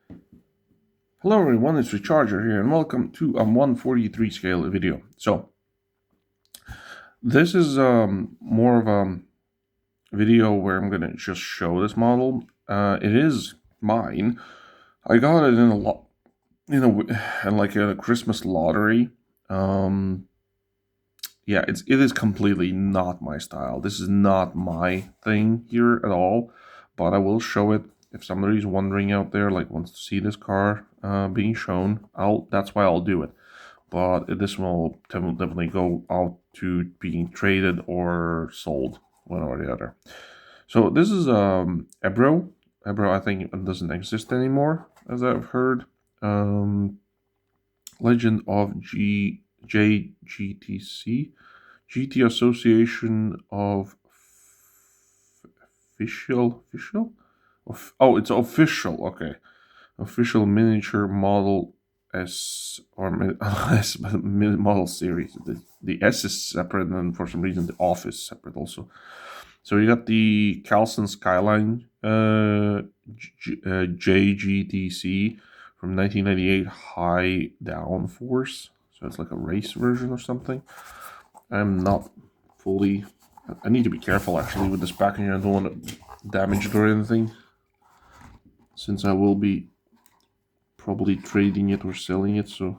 Hello everyone, it's Recharger here and welcome to a 143 scale video. So, this is more of a video where I'm going to just show this model. It is mine. I got it in a Christmas lottery. Yeah, it is completely not my style. This is not my thing here at all, but I will show it. If somebody's wondering out there, like wants to see this car being shown, that's why I'll do it. But this will definitely go out to being traded or sold, one or the other. So this is Ebbro. Ebbro, I think it doesn't exist anymore, as I've heard. Legend of JGTC, GT Association of official. Oh, it's official. Okay, official miniature model S or S model series. The S is separate, and for some reason the off is separate also. So you got the Nissan Skyline JGTC from 1998 high downforce. So it's like a race version or something. I'm not fully. I need to be careful actually with this packaging. I don't want to damage it or anything, since I will be probably trading it or selling it. So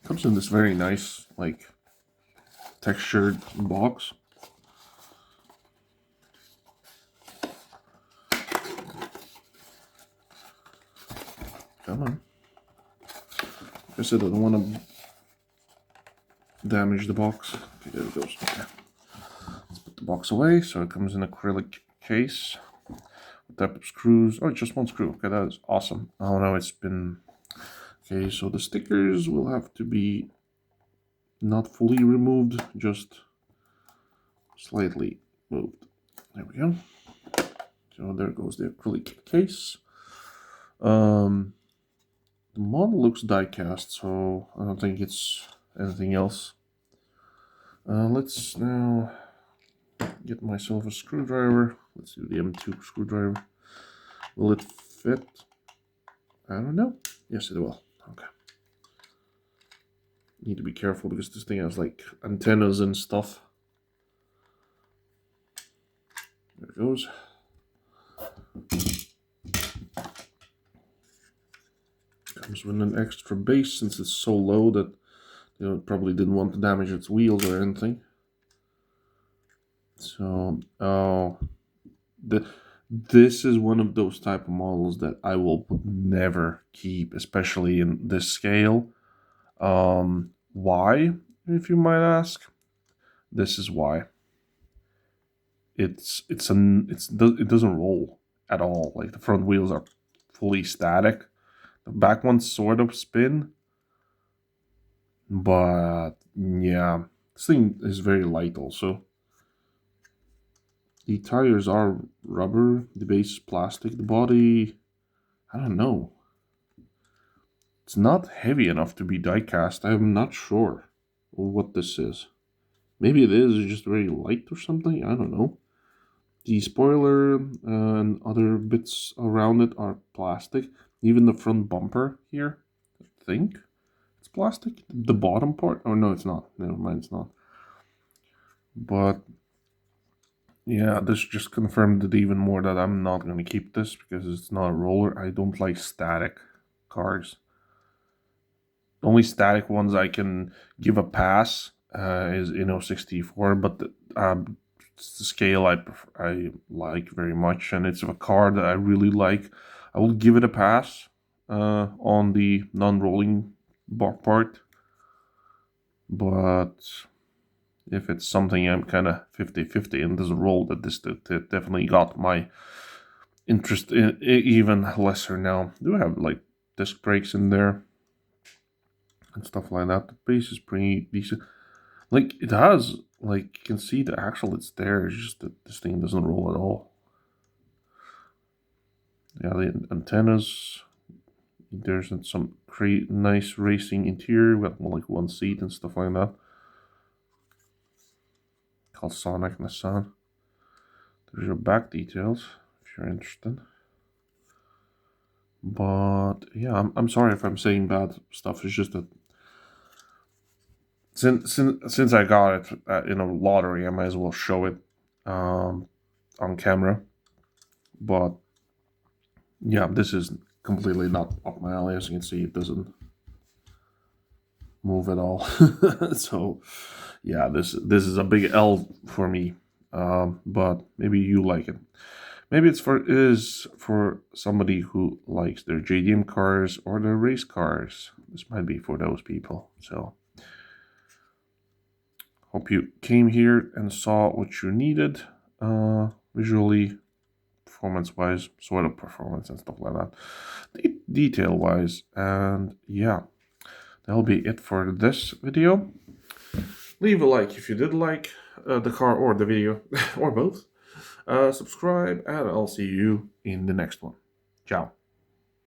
comes in this very nice like textured box. Come on. I said I don't want to damage the box. Okay, there it goes. Okay. Let's put the box away. So it comes in acrylic case. What type of screws? Oh, it's just one screw. Okay, that is awesome. Oh no, it's been... Okay, so the stickers will have to be not fully removed, just slightly moved. There we go. So there goes the acrylic case. The model looks die-cast, so I don't think it's anything else. Let's now get myself a screwdriver. Let's do the M2 screwdriver. Will it fit? I don't know. Yes, it will. Okay. Need to be careful because this thing has like antennas and stuff. There it goes. Comes with an extra base since it's so low that it probably didn't want to damage its wheels or anything. So, this is one of those type of models that I will never keep, especially in this scale. Why, if you might ask? This is why. It doesn't roll at all. Like the front wheels are fully static. The back ones sort of spin, but yeah, this thing is very light also. The tires are rubber, the base is plastic, the body, I don't know. It's not heavy enough to be die-cast. I'm not sure what this is. Maybe it is just very light or something, I don't know. The spoiler and other bits around it are plastic. Even the front bumper here, I think it's plastic. The bottom part, oh no, it's not. Never mind, it's not. But yeah, this just confirmed it even more that I'm not going to keep this because it's not a roller. I don't like static cars. The only static ones I can give a pass is 64, but it's the scale I like very much, and it's a car that I really like. I will give it a pass on the non-rolling part, but if it's something I'm kind of 50-50 and doesn't roll, that this definitely got my interest in even lesser now. Do have like disc brakes in there and stuff like that. The base is pretty decent. Like it has, like you can see the axle, it's there. It's just that this thing doesn't roll at all. Yeah, the antennas. There's some nice racing interior. We got like one seat and stuff like that. Called Sonic Nissan. There's your back details if you're interested. But yeah, I'm sorry if I'm saying bad stuff. It's just that since I got it in a lottery, I might as well show it on camera. But yeah, this is completely not up my alley. As you can see, it doesn't move at all. So yeah, this is a big L for me. But maybe you like it. Maybe it is for somebody who likes their JDM cars or their race cars. This might be for those people. So hope you came here and saw what you needed visually, performance-wise, sort of performance and stuff like that, detail-wise. And yeah, that'll be it for this video. Leave a like if you did like the car or the video, or both. Subscribe, and I'll see you in the next one. Ciao.